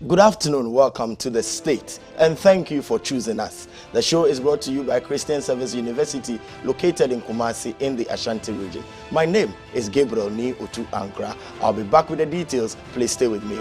Good afternoon, welcome to The State, and thank you for choosing us. The show is brought to you by Christian Service University, located in Kumasi in the Ashanti region. My name is Gabriel 𝗟𝗡𝗩𝗘 Ankrah. I'll be back with the details. Please stay with me.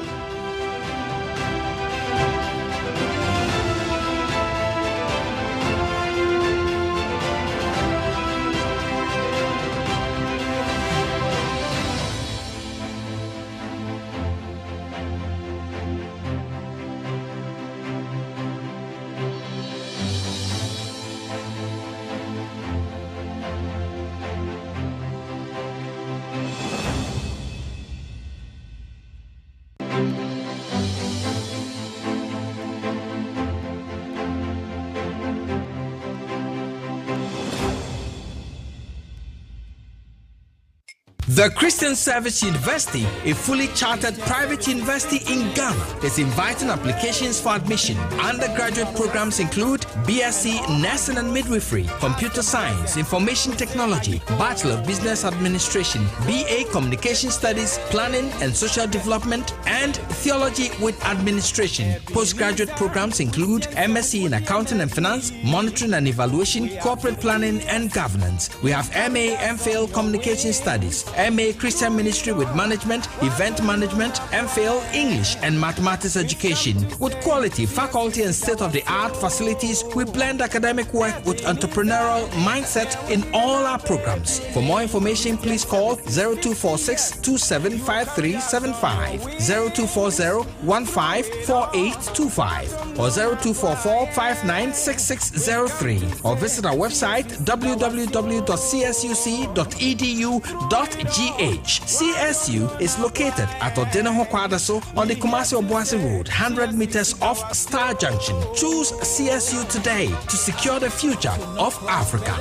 The Christian Service University, a fully chartered private university in Ghana, is inviting applications for admission. Undergraduate programs include BSc Nursing and Midwifery, Computer Science, Information Technology, Bachelor of Business Administration, BA Communication Studies, Planning and Social Development, and Theology with Administration. Postgraduate programs include MSc in Accounting and Finance, Monitoring and Evaluation, Corporate Planning and Governance. We have MA MPhil Communication Studies, MA Christian Ministry with Management, Event Management, MPhil English and Mathematics Education. With quality, faculty and state-of-the-art facilities, we blend academic work with entrepreneurial mindset in all our programs. For more information, please call 0246-275375, 0240-154825, or 0244-596603, or visit our website www.csuc.edu.gh. CSU is located at Odenaho Kwadaso on the Kumasi-Obuasi Road, 100 meters off Star Junction. Choose CSU today to secure the future of Africa.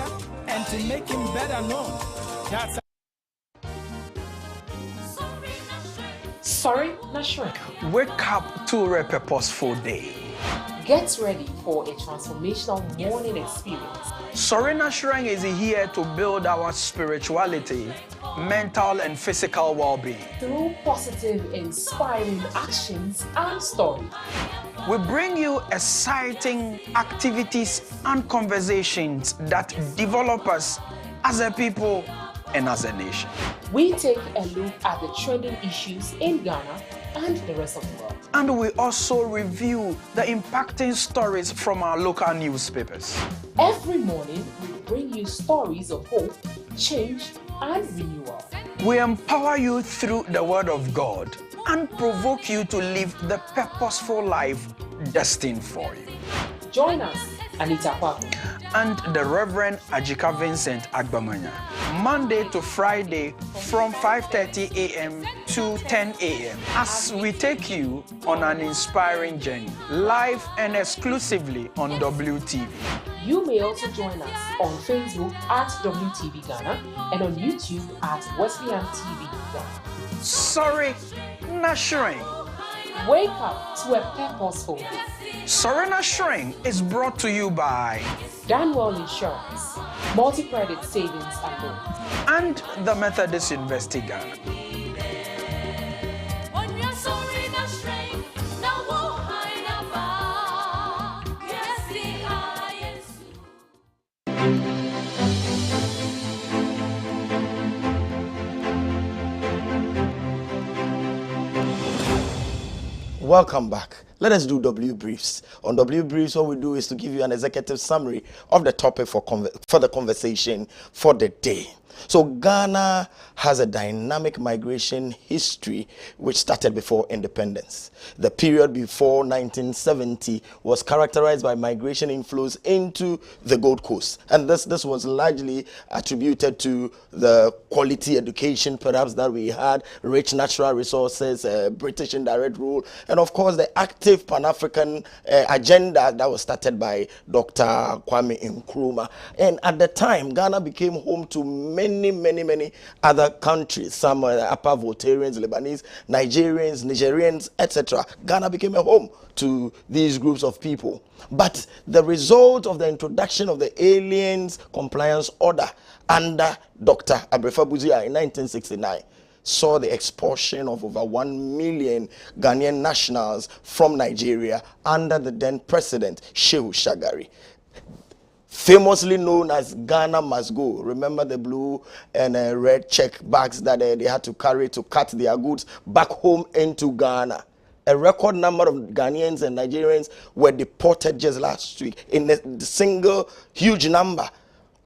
And to make him better known. That's Sorry, not shrink. Wake up to a purposeful day. Get ready for a transformational morning experience. Sorena Shrine is here to build our spirituality, mental and physical well-being. Through positive, inspiring actions and stories. We bring you exciting activities and conversations that develop us as a people and as a nation. We take a look at the trending issues in Ghana and the rest of the world. And we also review the impacting stories from our local newspapers. Every morning, we bring you stories of hope, change, and renewal. We empower you through the Word of God and provoke you to live the purposeful life destined for you. Join us, Anita Kwaku, and the Reverend Ajika Vincent Agbamanya, Monday to Friday from 5:30 a.m. to 10 a.m. as we take you on an inspiring journey, live and exclusively on WTV. You may also join us on Facebook at WTV Ghana and on YouTube at Wesleyan TV Ghana. Sorry, not shrine. Wake up to a purposeful day. Sorena Shrine is brought to you by Danwell Insurance, Multi-Credit Savings and Loan, and the Methodist University Ghana. Welcome back. Let us do W Briefs. On W Briefs, what we do is to give you an executive summary of the topic for the conversation for the day. So Ghana has a dynamic migration history which started before independence. The period before 1970 was characterized by migration inflows into the Gold Coast. And this was largely attributed to the quality education perhaps that we had, rich natural resources, British indirect rule, and of course the active Pan-African agenda that was started by Dr. Kwame Nkrumah. And at the time, Ghana became home to many other countries, some Upper Voltarians, Lebanese, Nigerians, etc. Ghana became a home to these groups of people. But the result of the introduction of the Aliens Compliance Order under Dr. 𝗟𝗡𝗩𝗘 in 1969 saw the expulsion of over 1 million Ghanaian nationals from Nigeria under the then president, Shehu Shagari. Famously known as Ghana Must Go. Remember the blue and red check bags that they had to carry to cut their goods back home into Ghana. A record number of Ghanaians and Nigerians were deported just last week in a single huge number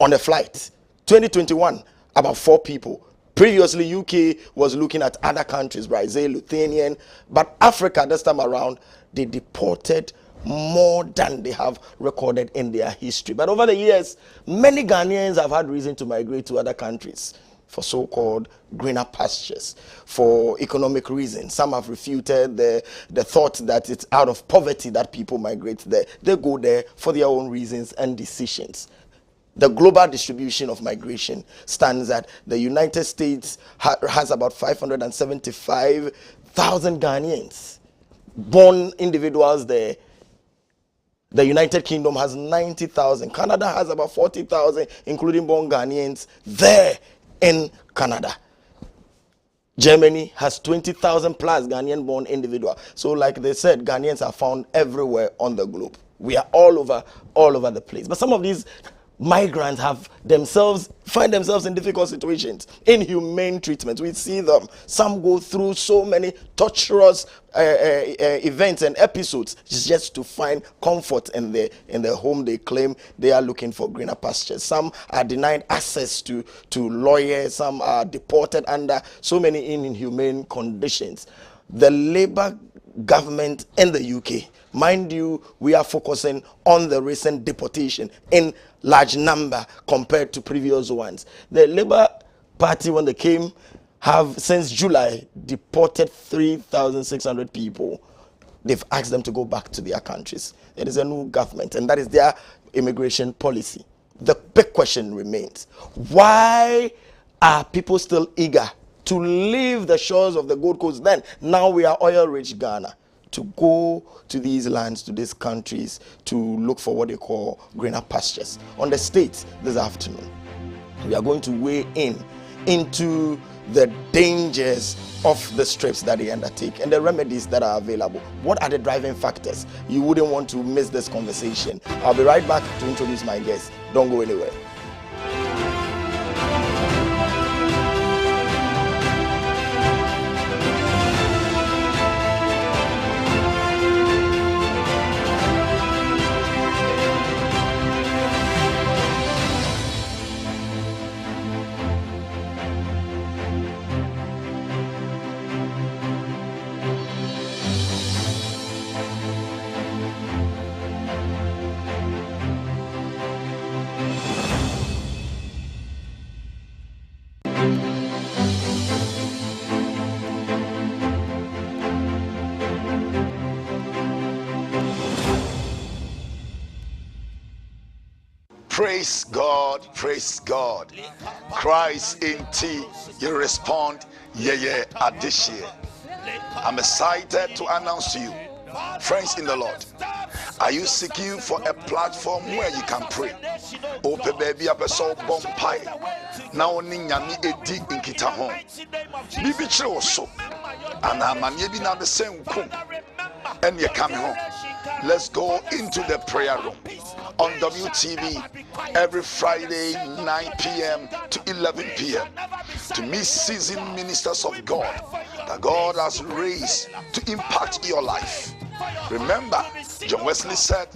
on a flight. 2021, about 4 people. Previously, UK was looking at other countries, Brazil, Lithuanian, but Africa this time around, they deported more than they have recorded in their history. But over the years, many Ghanaians have had reason to migrate to other countries for so-called greener pastures, for economic reasons. Some have refuted the thought that it's out of poverty that people migrate there. They go there for their own reasons and decisions. The global distribution of migration stands at the United States has about 575,000 Ghanaians, born individuals there. The United Kingdom has 90,000. Canada has about 40,000, including born Ghanaians there in Canada. Germany has 20,000 plus Ghanaian born individuals. So like they said, Ghanaians are found everywhere on the globe. We are all over the place. But some of these migrants find themselves in difficult situations, inhumane treatment. We see them. Some go through so many torturous events and episodes just to find comfort in the home they claim they are looking for greener pastures. Some are denied access to lawyers. Some are deported under so many inhumane conditions. The Labour government in the UK, mind you, we are focusing on the recent deportation in large number compared to previous ones. The Labour Party, when they came, have since July deported 3,600 people. They've asked them to go back to their countries. It is a new government, and that is their immigration policy. The big question remains, why are people still eager to leave the shores of the Gold Coast? Then, now we are oil-rich Ghana, to go to these lands, to these countries, to look for what they call greener pastures. On the States this afternoon, we are going to weigh into the dangers of the strips that they undertake and the remedies that are available. What are the driving factors? You wouldn't want to miss this conversation. I'll be right back to introduce my guest. Don't go anywhere. Praise God, praise God. Christ in T, you respond, yeah, addition. I'm excited to announce to you, friends in the Lord, are you seeking for a platform where you can pray? Open baby up a soul bomb pie. Now ninyami edi in kita home. Bibi chiro so. And I'm now the same kum. And you come home. Let's go into the prayer room on WTV every Friday 9 p.m. to 11 p.m. to meet seasoned ministers of God that God has raised to impact your life. Remember, John Wesley said,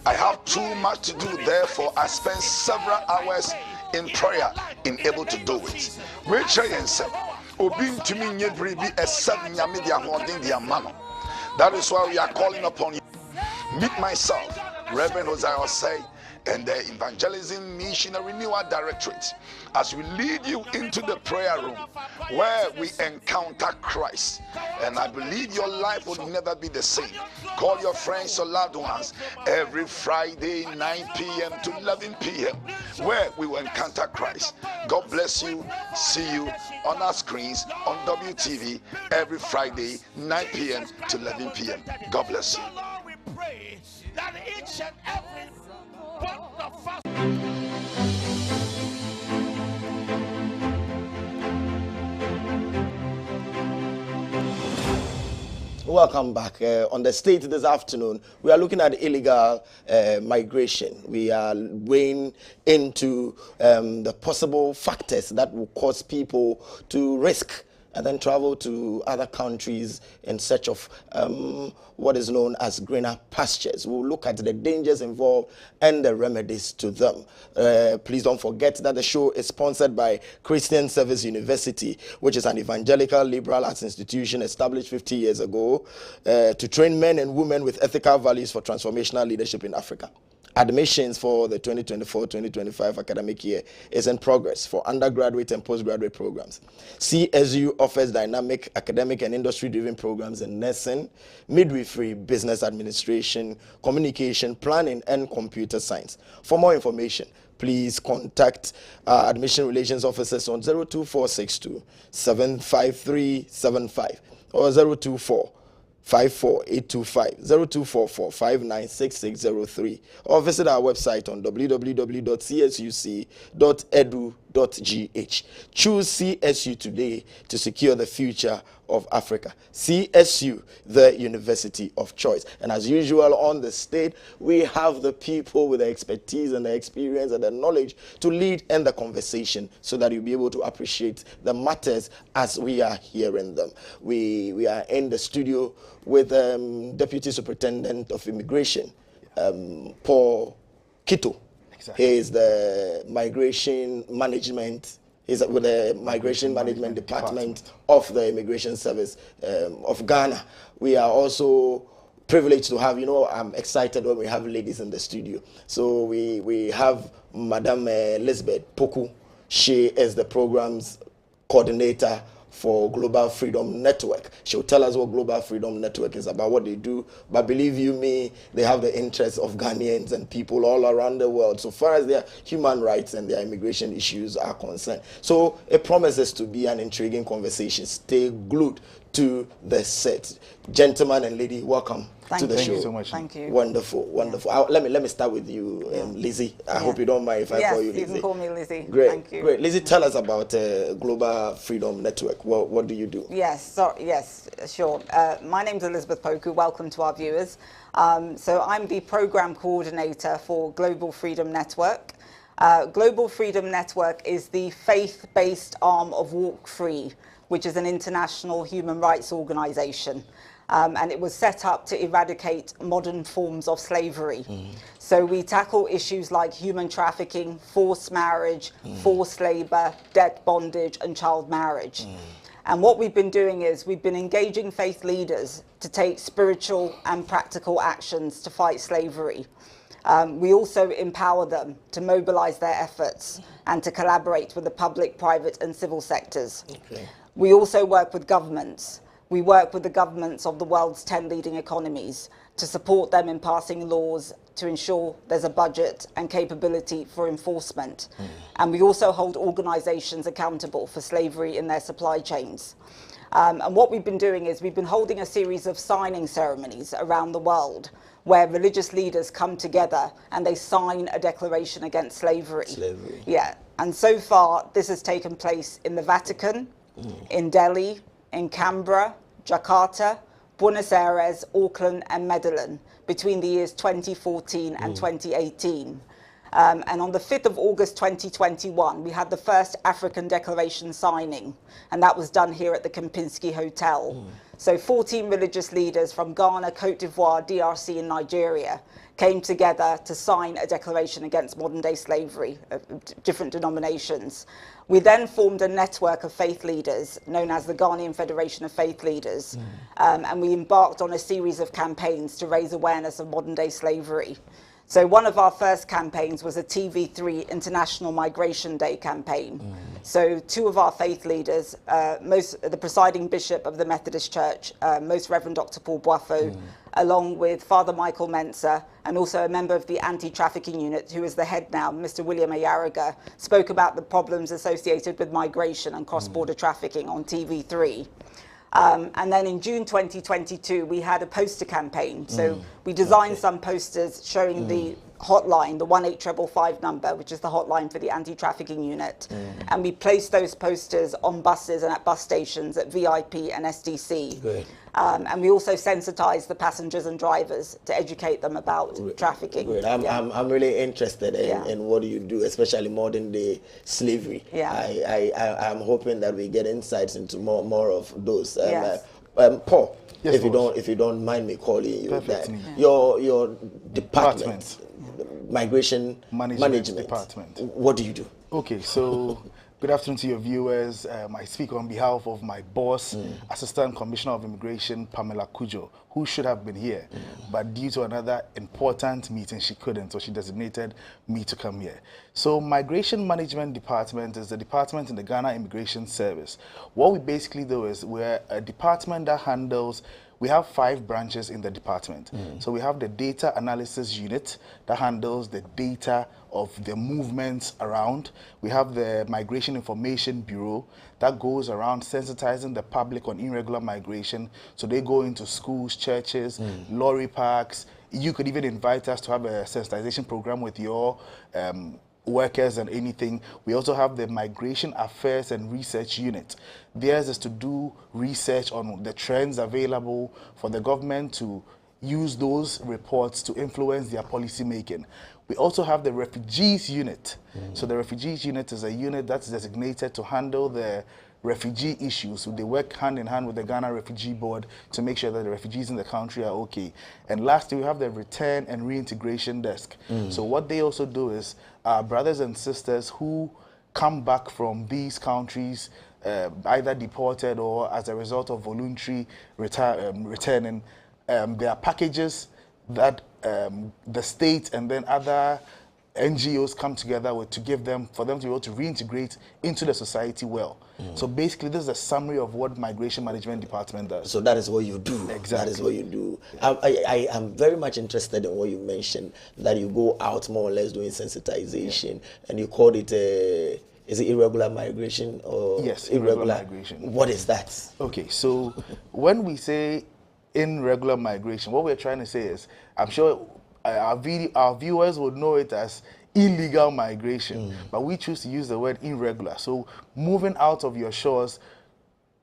I have too much to do, therefore I spend several hours in prayer in able to do it. That is why we are calling upon you. Meet myself, Reverend Hosea Osei, and the Evangelism Missionary Renewal Directorate as we lead you into the prayer room where we encounter Christ. And I believe your life will never be the same. Call your friends or loved ones every Friday 9 p.m. to 11 p.m. where we will encounter Christ. God bless you. See you on our screens on WTV every Friday 9 p.m. to 11 p.m. God bless you. Pray that each and every one of us Welcome back. On the state this afternoon, we are looking at illegal migration. We are weighing into the possible factors that will cause people to risk and then travel to other countries in search of what is known as greener pastures. We'll look at the dangers involved and the remedies to them. Please don't forget that the show is sponsored by Christian Service University, which is an evangelical liberal arts institution established 50 years ago to train men and women with ethical values for transformational leadership in Africa. Admissions for the 2024-2025 academic year is in progress for undergraduate and postgraduate programs. CSU offers dynamic academic and industry-driven programs in nursing, midwifery, business administration, communication, planning, and computer science. For more information, please contact admission relations officers on 02462 75375 or 024-54825 0244-596603 or visit our website on www.csuc.edu.gh. Choose CSU today to secure the future of Africa. CSU, the university of choice. And as usual on the state, we have the people with the expertise and the experience and the knowledge to lead in the conversation so that you'll be able to appreciate the matters as we are hearing them. We are in the studio with Deputy Superintendent of Immigration, Paul Kito. Exactly. He is the migration management. He's with the Migration Management Department of the Immigration Service of Ghana. We are also privileged to have, I'm excited when we have ladies in the studio. So we have Madam Elizabeth Poku. She is the program's coordinator for Global Freedom Network. She'll tell us what Global Freedom Network is about, what they do. But believe you me, they have the interests of Ghanaians and people all around the world, so far as their human rights and their immigration issues are concerned. So it promises to be an intriguing conversation. Stay glued to the set. Gentlemen and lady, welcome to the show. Thank you so much. Thank you. Wonderful, wonderful. Yeah. Let me start with you, Lizzie. I hope you don't mind if I call you Lizzie. Yes, you can call me Lizzie. Great, Thank you. great. Lizzie, tell us about Global Freedom Network. What do you do? Yes, sure. My name's Elizabeth Poku. Welcome to our viewers. So I'm the program coordinator for Global Freedom Network. Global Freedom Network is the faith-based arm of Walk Free, which is an international human rights organization. And it was set up to eradicate modern forms of slavery. So we tackle issues like human trafficking, forced marriage, forced labor, debt bondage, and child marriage. And what we've been doing is we've been engaging faith leaders to take spiritual and practical actions to fight slavery. We also empower them to mobilize their efforts and to collaborate with the public, private, and civil sectors. Okay. We also work with governments. We work with the governments of the world's 10 leading economies to support them in passing laws to ensure there's a budget and capability for enforcement. And we also hold organizations accountable for slavery in their supply chains. And what we've been doing is we've been holding a series of signing ceremonies around the world where religious leaders come together and they sign a declaration against slavery. Yeah, and so far this has taken place in the Vatican, in Delhi, in Canberra, Jakarta, Buenos Aires, Auckland and Medellin between the years 2014 and 2018. And on the 5th of August 2021, we had the first African declaration signing, and that was done here at the Kempinski Hotel. So 14 religious leaders from Ghana, Cote d'Ivoire, DRC and Nigeria came together to sign a declaration against modern-day slavery of different denominations. We then formed a network of faith leaders known as the Ghanaian Federation of Faith Leaders, and we embarked on a series of campaigns to raise awareness of modern-day slavery. So one of our first campaigns was a TV3 International Migration Day campaign. So two of our faith leaders, the presiding bishop of the Methodist Church, Most Reverend Dr. Paul Boafo, along with Father Michael Mensah, and also a member of the anti-trafficking unit, who is the head now, Mr. William Ayaraga, spoke about the problems associated with migration and cross-border trafficking on TV3. And then in June 2022, we had a poster campaign. So we designed some posters showing the hotline, the 18555 number, which is the hotline for the anti-trafficking unit. And we placed those posters on buses and at bus stations at VIP and SDC. And we also sensitize the passengers and drivers to educate them about trafficking. Great. I'm really interested in what you do, especially modern day slavery. I'm hoping that we get insights into more of those. Paul, yes, if you don't mind me calling you that, Yeah. your department, migration management department. What do you do? Okay, so good afternoon to your viewers. I speak on behalf of my boss, Assistant Commissioner of Immigration, Pamela Kujo, who should have been here, but due to another important meeting, she couldn't, so she designated me to come here. So Migration Management Department is the department in the Ghana Immigration Service. What we basically do is we're a department that handles, we have 5 branches in the department. So we have the Data Analysis Unit that handles the data of the movements around. We have the Migration Information Bureau that goes around sensitizing the public on irregular migration. So they go into schools, churches, lorry parks. You could even invite us to have a sensitization program with your workers and anything. We also have the Migration Affairs and Research Unit. Theirs is to do research on the trends available for the government to use those reports to influence their policy making. We also have the Refugees Unit. So the Refugees Unit is a unit that's designated to handle the refugee issues. So they work hand in hand with the Ghana Refugee Board to make sure that the refugees in the country are okay. And lastly, we have the Return and Reintegration Desk. So what they also do is our brothers and sisters who come back from these countries, either deported or as a result of voluntary returning, there are packages that the state and then other NGOs come together with to give them, for them to be able to reintegrate into the society well. So basically, this is a summary of what Migration Management Department does. So that is what you do. Exactly. That is what you do. I am very much interested in what you mentioned, that you go out more or less doing sensitization, and you called it is it irregular migration or yes, irregular migration. What is that? Okay, so when we say irregular migration, what we're trying to say is, I'm sure our viewers would know it as illegal migration, but we choose to use the word irregular. So moving out of your shores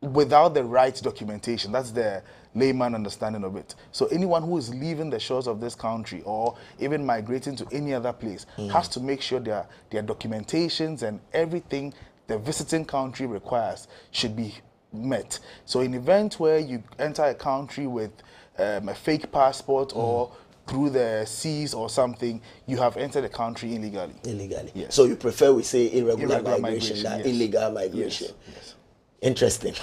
without the right documentation, that's the layman understanding of it. So anyone who is leaving the shores of this country or even migrating to any other place has to make sure their documentations and everything the visiting country requires should be met. So in event where you enter a country with a fake passport or through the seas or something, you have entered the country illegally. Illegally. Yes. So you prefer we say irregular migration than yes. illegal migration. Yes. Interesting.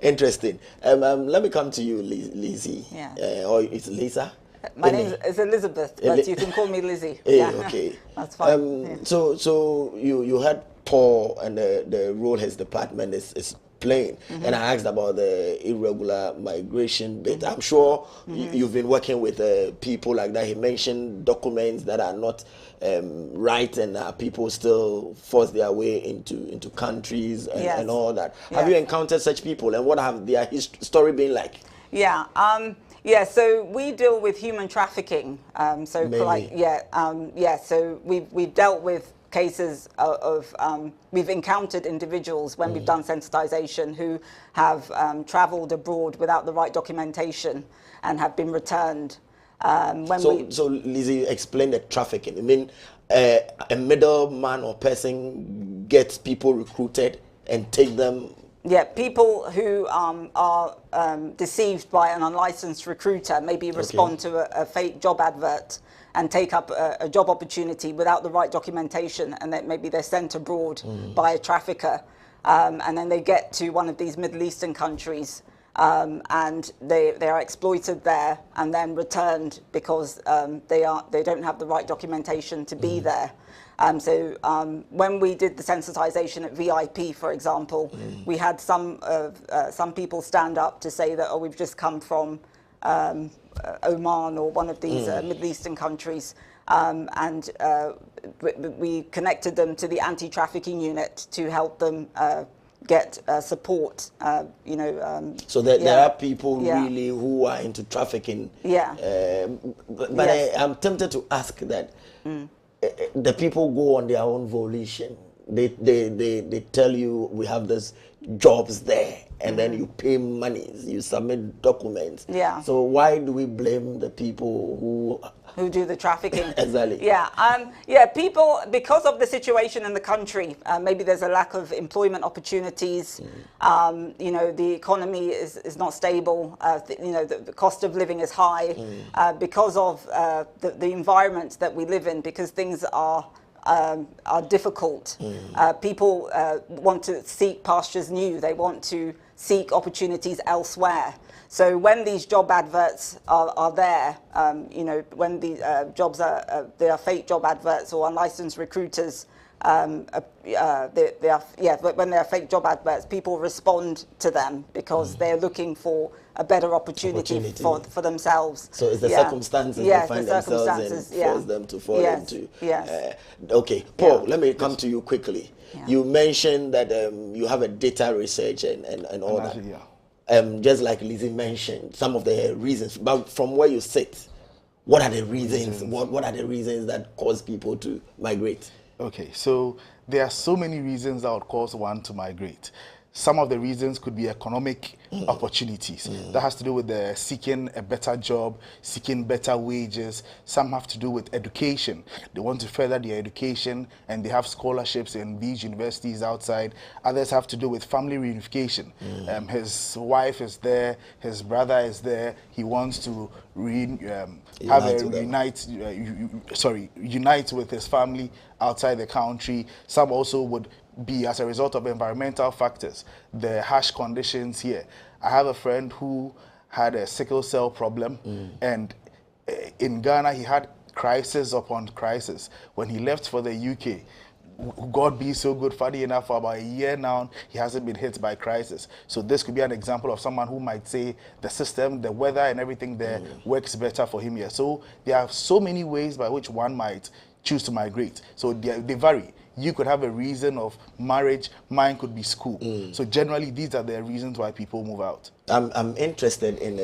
Interesting. Let me come to you, Lizzie. Yeah. Or it's Lisa? My name is Elizabeth, but you can call me Lizzie. Yeah. Okay. That's fine. Yeah. So you had Paul and the role his department is playing, and I asked about the irregular migration bit. I'm sure you've been working with people like that. He mentioned documents that are not right, and people still force their way into countries and all that. Have you encountered such people, and what have their story been like? Yeah. So we deal with human trafficking. So we've dealt with cases of we've encountered individuals when we've done sensitization who have traveled abroad without the right documentation and have been returned. So Lizzie, explain the trafficking. I mean, a middleman or person gets people recruited and take them. Yeah, people who are deceived by an unlicensed recruiter, maybe respond to a fake job advert and take up a job opportunity without the right documentation, and then maybe they're sent abroad by a trafficker, and then they get to one of these Middle Eastern countries, and they are exploited there and then returned because they don't have the right documentation to be there. When we did the sensitization at VIP, for example, we had some people stand up to say that, we've just come from Oman or one of these Middle Eastern countries, and we connected them to the anti-trafficking unit to help them get support. So there are people really who are into trafficking. But I'm tempted to ask that the people go on their own volition. they tell you we have this jobs there, and then you pay monies, you submit documents. Yeah. So why do we blame the people who do the trafficking? Exactly. Yeah. Yeah. People, because of the situation in the country, maybe there's a lack of employment opportunities. You know, the economy is not stable. You know, the cost of living is high because of the environment that we live in. Because things are difficult. People want to seek pastures new. They want to seek opportunities elsewhere. So when these job adverts are there, you know, when the jobs they are fake job adverts or unlicensed recruiters, when they are fake job adverts, people respond to them because they're looking for a better opportunity. For themselves. So it's the circumstances they find themselves in force them to fall into. Yes. Okay, Paul, let me come to you quickly. You mentioned that you have a data research and all that. Just like Lizzie mentioned, some of the reasons, but from where you sit, what are the reasons? What are the reasons that cause people to migrate? Okay, so there are so many reasons that would cause one to migrate. Some of the reasons could be economic opportunities. That has to do with seeking a better job, seeking better wages. Some have to do with education. They want to further their education and they have scholarships in these universities outside. Others have to do with family reunification. His wife is there, his brother is there. He wants to unite with his family outside the country. Some also would be as a result of environmental factors, the harsh conditions here. I have a friend who had a sickle cell problem, and in Ghana he had crisis upon crisis. When he left for the UK, God be so good, funny enough, for about a year now, he hasn't been hit by crisis. So this could be an example of someone who might say the system, the weather and everything there works better for him here. So there are so many ways by which one might choose to migrate. So they vary. You could have a reason of marriage, mine could be school. So generally, these are the reasons why people move out. I'm interested in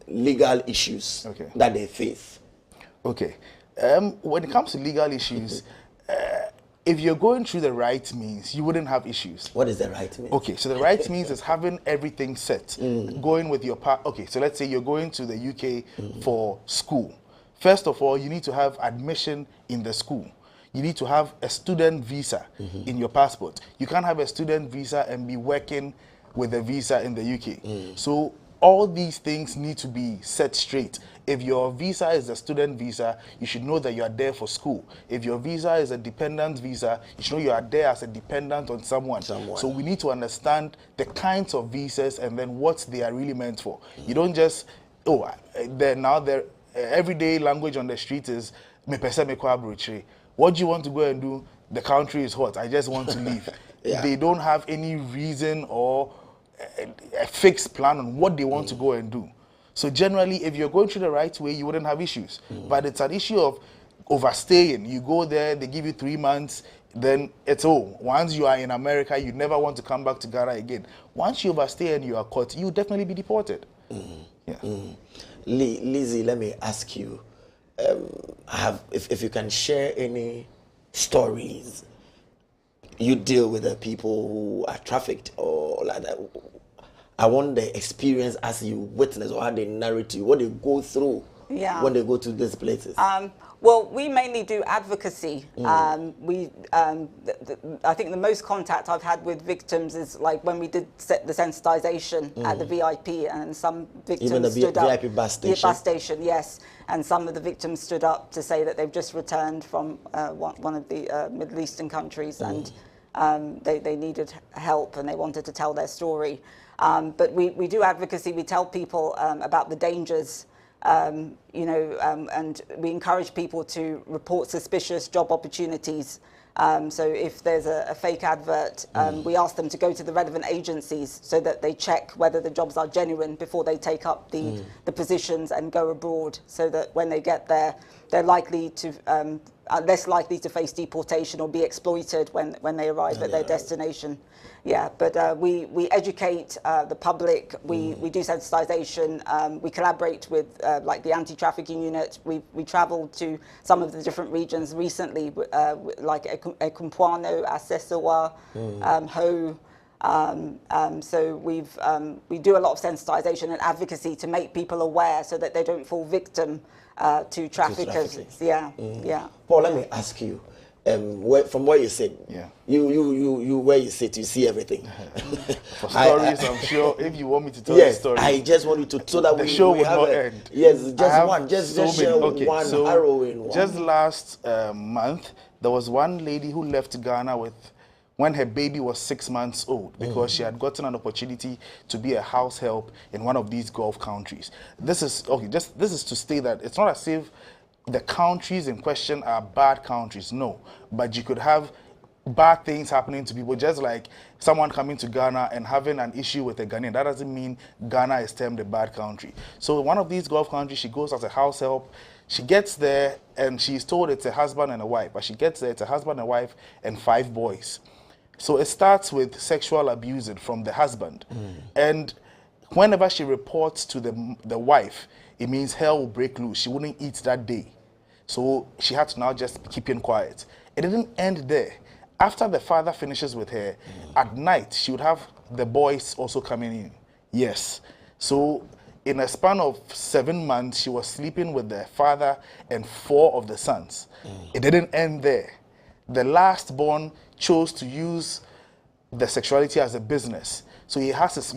legal issues that they face. Okay. When it comes to legal issues, if you're going through the right means, you wouldn't have issues. What is the right means? Okay, so the right means is having everything set. Going with your okay, so let's say you're going to the UK for school. First of all, you need to have admission in the school. You need to have a student visa in your passport. You can't have a student visa and be working with a visa in the UK. So all these things need to be set straight. If your visa is a student visa, you should know that you are there for school. If your visa is a dependent visa, you should know you are there as a dependent on someone. So we need to understand the kinds of visas and then what they are really meant for. You don't just, everyday language on the street is, me pese me kwa abrochire. What do you want to go and do? The country is hot. I just want to leave. They don't have any reason or a fixed plan on what they want to go and do. So generally, if you're going through the right way, you wouldn't have issues. But it's an issue of overstaying. You go there, they give you 3 months, then it's all. Once you are in America, you never want to come back to Ghana again. Once you overstay and you are caught, you'll definitely be deported. Lizzie, let me ask you. If you can share any stories you deal with the people who are trafficked or like that. I want the experience as you witness or how they narrate to you, what they go through when they go to these places. Well, we mainly do advocacy. I think the most contact I've had with victims is like when we did the sensitization at the VIP, and some victims even the stood up. VIP bus station. The bus station, yes. And some of the victims stood up to say that they've just returned from one of the Middle Eastern countries, and they needed help and they wanted to tell their story. But we do advocacy. We tell people about the dangers. And we encourage people to report suspicious job opportunities. So if there's a fake advert, we ask them to go to the relevant agencies so that they check whether the jobs are genuine before they take up the positions and go abroad, so that when they get there, they're likely to less likely to face deportation or be exploited when they arrive at their destination. Yeah, but we educate the public, we do sensitization, we collaborate with like the anti-trafficking unit, we traveled to some of the different regions recently, like 𝗟𝗩𝗪𝗘, Asesawa, Ho. So we do a lot of sensitization and advocacy to make people aware so that they don't fall victim to traffickers. Yeah. Paul, let me ask you, from where you sit, you where you sit, you see everything. For stories, I'm sure if you want me to tell yes, the story, I just want you to so that the show will not end. Yes, just one, just share one harrowing one. Just last month, there was one lady who left Ghana when her baby was 6 months old, because she had gotten an opportunity to be a house help in one of these Gulf countries. This is this is to state that it's not as if the countries in question are bad countries, no. But you could have bad things happening to people, just like someone coming to Ghana and having an issue with a Ghanaian. That doesn't mean Ghana is termed a bad country. So one of these Gulf countries, she goes as a house help. She gets there and she's told it's a husband and a wife. But she gets there, it's a husband and wife and 5 boys. So it starts with sexual abuse from the husband. And whenever she reports to the wife, it means hell will break loose. She wouldn't eat that day. So she had to now just be keeping quiet. It didn't end there. After the father finishes with her, at night, she would have the boys also coming in. Yes. So in a span of 7 months, she was sleeping with the father and 4 of the sons. It didn't end there. The last born chose to use the sexuality as a business. So he has his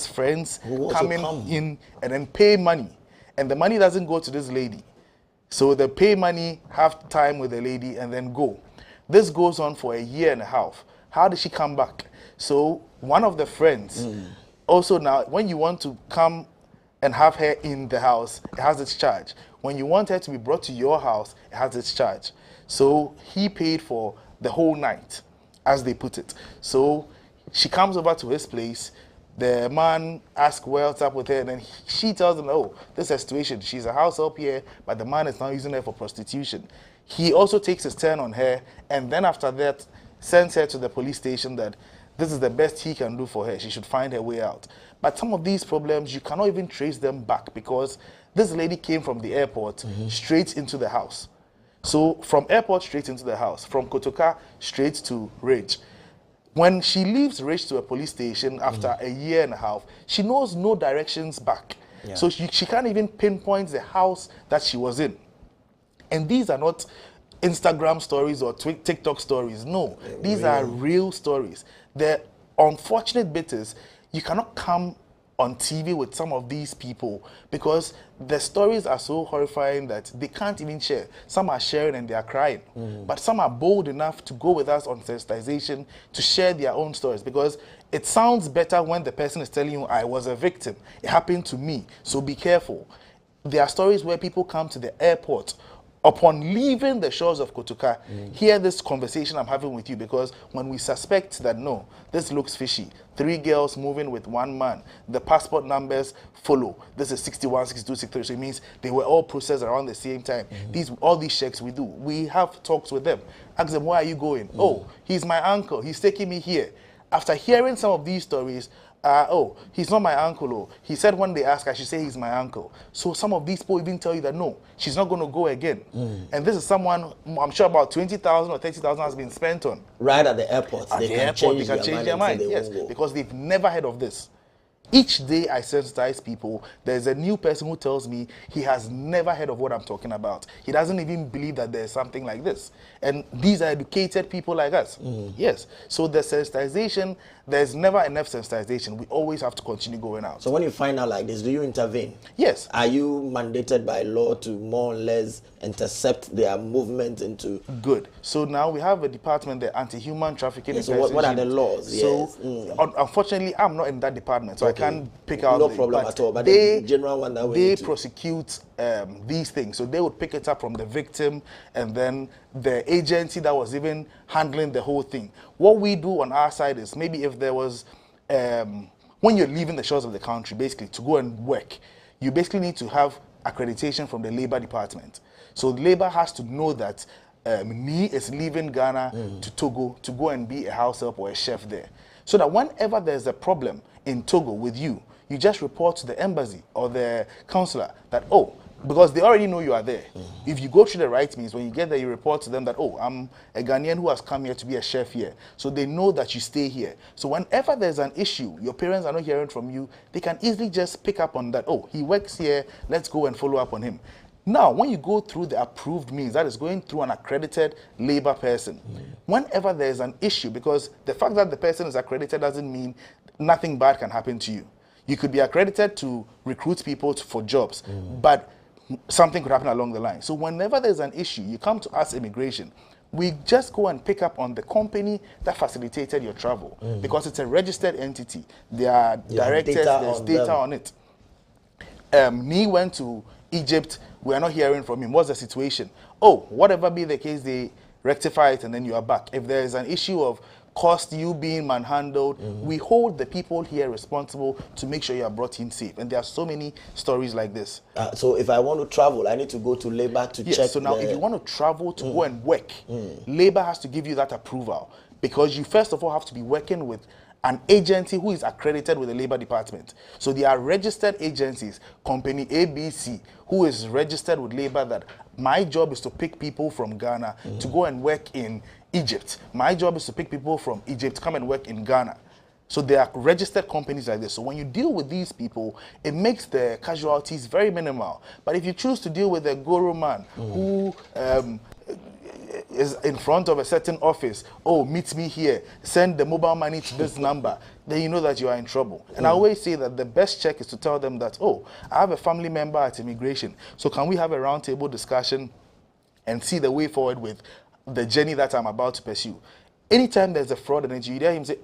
friends coming in and then pay money. And the money doesn't go to this lady. So they pay money, have time with the lady, and then go. This goes on for 1.5 years. How did she come back? So one of the friends, also now, when you want to come and have her in the house, it has its charge. When you want her to be brought to your house, it has its charge. So he paid for the whole night, as they put it. So she comes over to his place. The man asks what's up with her, and then she tells him, oh, this is a situation. She's a house help here, but the man is now using her for prostitution. He also takes his turn on her, and then after that, sends her to the police station that this is the best he can do for her. She should find her way out. But some of these problems, you cannot even trace them back, because this lady came from the airport straight into the house. So from airport straight into the house, from Kotoka straight to Ridge. When she leaves Ridge to a police station after 1.5 years, she knows no directions back. So she can't even pinpoint the house that she was in. And these are not Instagram stories or TikTok stories. No, these are real stories. The unfortunate bit is you cannot come on TV with some of these people because the stories are so horrifying that they can't even share. Some are sharing and they are crying. But some are bold enough to go with us on sensitization to share their own stories, because it sounds better when the person is telling you, I was a victim. It happened to me. So be careful. There are stories where people come to the airport upon leaving the shores of Kotoka, hear this conversation I'm having with you, because when we suspect that, no, this looks fishy, 3 girls moving with 1 man, the passport numbers follow, this is 61, 62, 63, so it means they were all processed around the same time. All these checks we do, we have talks with them, ask them, where are you going? Oh, he's my uncle, he's taking me here. After hearing some of these stories, oh, he's not my uncle. Oh. He said when they ask, I should say he's my uncle. So some of these people even tell you that, no, she's not going to go again. And this is someone, I'm sure about 20,000 or 30,000 has been spent on. Right at the airport. At the airport, they can change their mind. Yes, because they've never heard of this. Each day I sensitize people, there's a new person who tells me he has never heard of what I'm talking about. He doesn't even believe that there's something like this. And these are educated people like us. Yes. So the sensitization, there's never enough sensitization. We always have to continue going out. So when you find out like this, do you intervene? Yes. Are you mandated by law to more or less intercept their movement into... Good. So now we have a department, the anti-human trafficking. Yes, so what are the laws? So unfortunately, I'm not in that department, so I can't pick out... No problem at all, but the general one that they prosecute these things. So they would pick it up from the victim and then the agency that was even handling the whole thing. What we do on our side is, maybe if there was, when you're leaving the shores of the country, basically to go and work, you basically need to have accreditation from the labor department. So Labour has to know that Ni is leaving Ghana to Togo to go and be a house help or a chef there. So that whenever there's a problem in Togo with you, you just report to the embassy or the consular that, oh, because they already know you are there. If you go through the right means, when you get there, you report to them that, oh, I'm a Ghanaian who has come here to be a chef here. So they know that you stay here. So whenever there's an issue, your parents are not hearing from you, they can easily just pick up on that, oh, he works here, let's go and follow up on him. Now, when you go through the approved means, that is going through an accredited Labour person, whenever there's an issue, because the fact that the person is accredited doesn't mean nothing bad can happen to you. You could be accredited to recruit people for jobs, but something could happen along the line. So whenever there's an issue, you come to us, immigration, we just go and pick up on the company that facilitated your travel, because it's a registered entity. There are directors, there's data on it. Ni went to Egypt, we are not hearing from him. What's the situation? Oh, whatever be the case, they rectify it and then you are back. If there is an issue of cost, you being manhandled, we hold the people here responsible to make sure you are brought in safe. And there are so many stories like this. So if I want to travel, I need to go to Labour to check. So now if you want to travel to go and work, Labour has to give you that approval, because you first of all have to be working with an agency who is accredited with the Labour Department. So there are registered agencies, company ABC, who is registered with Labour, that my job is to pick people from Ghana to go and work in Egypt. My job is to pick people from Egypt to come and work in Ghana. So there are registered companies like this. So when you deal with these people, it makes the casualties very minimal. But if you choose to deal with a Guru man who is in front of a certain office, oh, meet me here, send the mobile money to this number, then you know that you are in trouble. And I always say that the best check is to tell them that, oh, I have a family member at immigration, so can we have a roundtable discussion and see the way forward with the journey that I'm about to pursue. Anytime there's a fraud and you hear him say,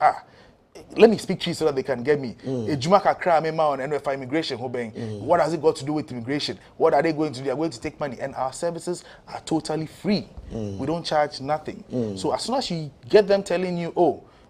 let me speak to you so that they can get me. NFI immigration, what has it got to do with immigration? What are they going to do? They are going to take money. And our services are totally free. We don't charge nothing. So as soon as you get them telling you,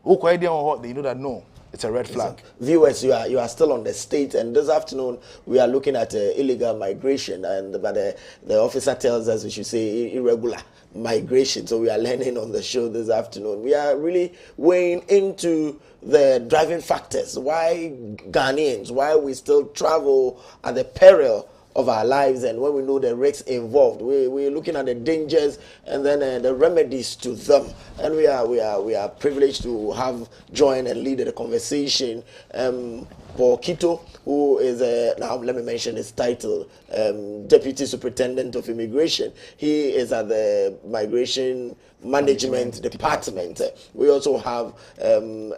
they know that no, it's a red flag. Viewers, you are still on the state, and this afternoon we are looking at illegal migration, but the officer tells us we should say irregular migration. So we are learning on the show this afternoon. We are really weighing into the driving factors, why Ghanaians, why we still travel at the peril of our lives, and when we know the risks involved, we're looking at the dangers and then the remedies to them. And we are privileged to have joined and lead the conversation Paul Kito, who is now let me mention his title, Deputy Superintendent of Immigration. He is at the Migration Management Department. We also have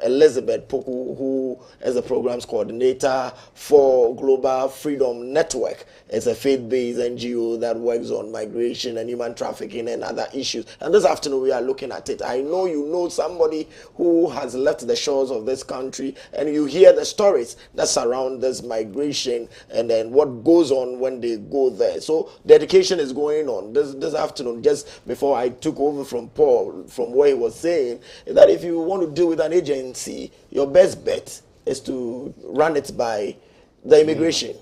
Elizabeth Poku, who is a programs coordinator for Global Freedom Network. It's a faith-based NGO that works on migration and human trafficking and other issues. And this afternoon we are looking at it. I know you know somebody who has left the shores of this country, and you hear the stories that surround this migration and then what goes on when they go there. So the education is going on this afternoon. Just before I took over from Paul, from what he was saying, that if you want to deal with an agency, your best bet is to run it by the immigration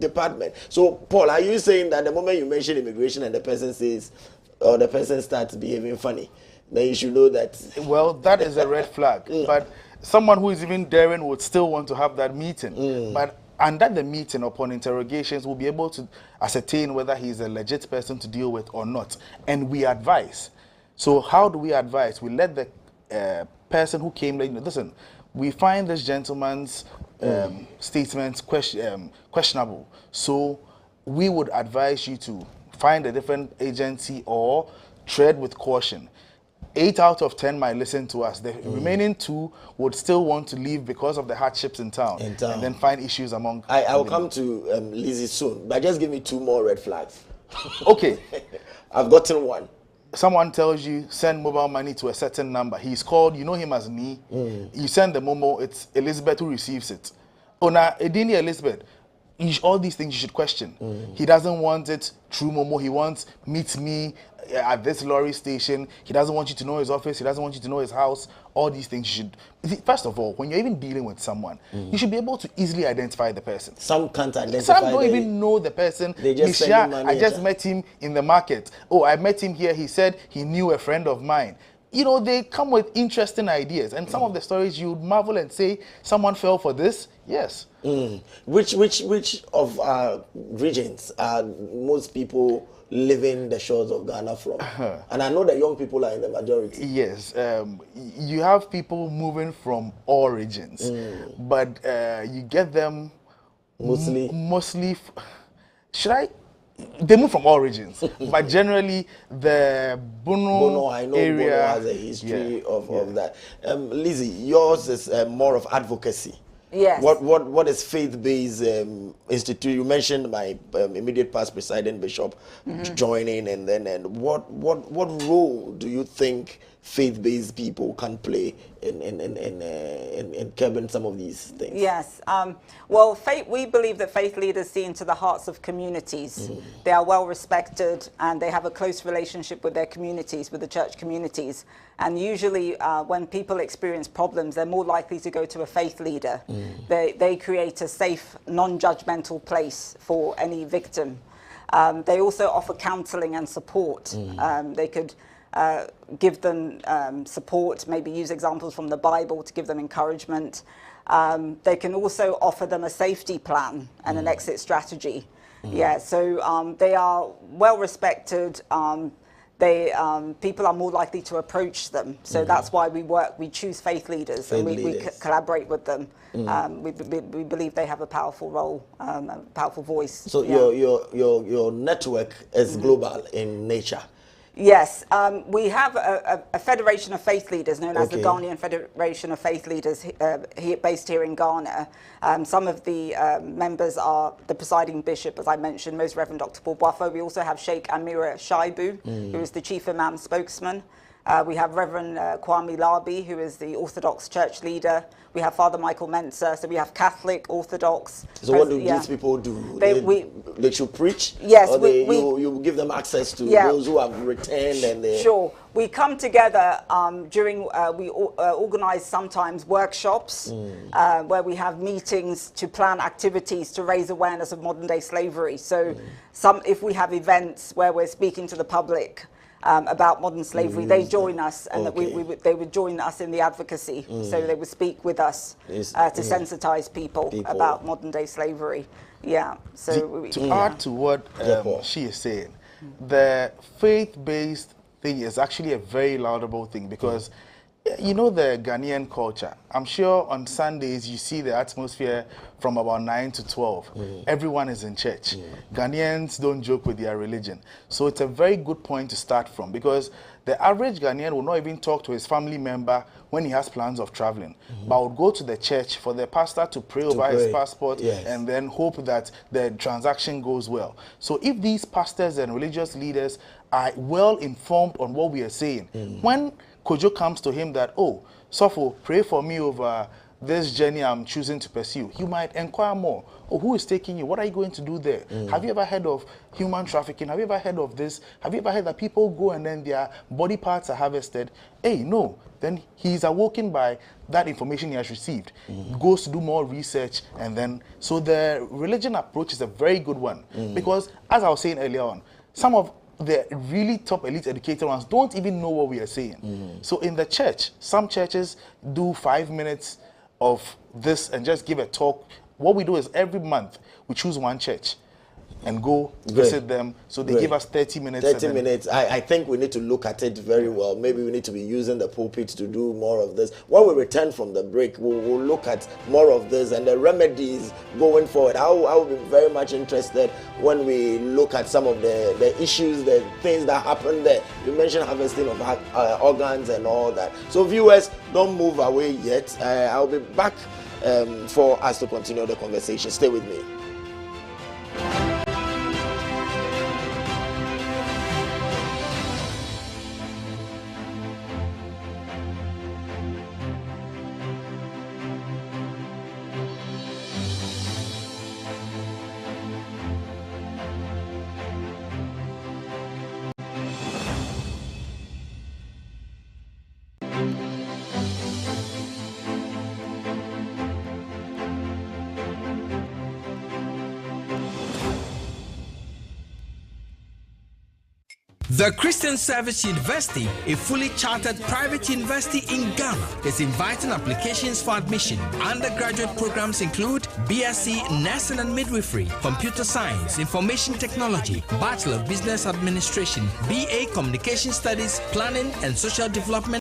department. So Paul, are you saying that the moment you mention immigration and the person says, or the person starts behaving funny, then you should know that? Well, that is a red flag. But someone who is even daring would still want to have that meeting. But under the meeting, upon interrogations, we'll be able to ascertain whether he's a legit person to deal with or not. And we advise. So how do we advise? We let the person who came, listen, we find this gentleman's statements questionable. So we would advise you to find a different agency or tread with caution. 8 out of 10 might listen to us. The remaining 2 would still want to leave because of the hardships in town. And then find issues among... I will come to Lizzie soon, but just give me 2 more red flags. Okay. I've gotten one. Someone tells you, send mobile money to a certain number. He's called, you know him as Ni. You send the momo, it's Elizabeth who receives it. Oh, now, Edini Elizabeth, all these things you should question. He doesn't want it through Momo. He wants meet me at this lorry station. He doesn't want you to know his office. He doesn't want you to know his house. All these things you should. First of all, when you're even dealing with someone, you should be able to easily identify the person. Some can't identify. Some don't even know the person. They just send him money. I just met him in the market. Oh, I met him here. He said he knew a friend of mine. You know, they come with interesting ideas, and some of the stories you would marvel and say, someone fell for this. Yes. Which of our regions are most people living the shores of Ghana from? And I know that young people are in the majority. Yes. You have people moving from all regions, but you get them mostly. They move from all regions, but generally the Bono I know area Bono has a history of that. Lizzie, yours is more of advocacy. Yes. What is faith-based institute? You mentioned my immediate past presiding bishop joining, and what role do you think faith-based people can play in curbing some of these things? Yes. Well, we believe that faith leaders see into the hearts of communities. They are well respected and they have a close relationship with their communities, with the church communities. And usually when people experience problems, they're more likely to go to a faith leader. They create a safe, non-judgmental place for any victim. They also offer counseling and support. They could give them support, maybe use examples from the Bible to give them encouragement. They can also offer them a safety plan and an exit strategy. So they are well respected. People are more likely to approach them. So that's why we choose faith leaders and we collaborate with them. We believe they have a powerful role, a powerful voice. So your network is global in nature. Yes, we have a federation of faith leaders known as the Ghanaian Federation of Faith Leaders based here in Ghana. Some of the members are the presiding bishop, as I mentioned, Most Reverend Dr. Paul Buffo. We also have Sheikh Amira Shaibu, who is the chief imam spokesman. We have Reverend Kwame Labi, who is the Orthodox church leader. We have Father Michael Mensah, so we have Catholic, Orthodox. So what do these people do? They should preach? Yes. Or you give them access to those who have returned? And Sure. We come together during, we organize sometimes workshops where we have meetings to plan activities to raise awareness of modern day slavery. So if we have events where we're speaking to the public, about modern slavery, they join us, and they would join us in the advocacy. So they would speak with us to sensitize people about modern day slavery. So to add to what she is saying, the faith-based thing is actually a very laudable thing, because you know the Ghanaian culture. I'm sure on Sundays you see the atmosphere from about 9 to 12. Everyone is in church. Ghanaians don't joke with their religion. So it's a very good point to start from, because the average Ghanaian will not even talk to his family member when he has plans of traveling, but would go to the church for the pastor to pray over his passport and then hope that the transaction goes well. So if these pastors and religious leaders are well informed on what we are saying, when Kojo comes to him that, oh, Sofo, pray for me over this journey I'm choosing to pursue, you might inquire more. Oh, who is taking you? What are you going to do there? Have you ever heard of human trafficking? Have you ever heard of this? Have you ever heard that people go and then their body parts are harvested? Hey, no. Then he's awoken by that information he has received. He goes to do more research, and then, so the religion approach is a very good one. Because, as I was saying earlier on, some of the really top elite educated ones don't even know what we are saying. So in the church, some churches do 5 minutes of this and just give a talk. What we do is every month we choose one church and go visit them. So they give us 30 minutes. 30 minutes. I think we need to look at it very well. Maybe we need to be using the pulpit to do more of this. When we return from the break, we'll look at more of this and the remedies going forward. I will be very much interested when we look at some of the issues, the things that happen there. You mentioned harvesting of organs and all that. So viewers, don't move away yet. I'll be back for us to continue the conversation. Stay with me. The Christian Service University, a fully chartered private university in Ghana, is inviting applications for admission. Undergraduate programs include BSc Nursing and Midwifery, Computer Science, Information Technology, Bachelor of Business Administration, BA Communication Studies, Planning and Social Development.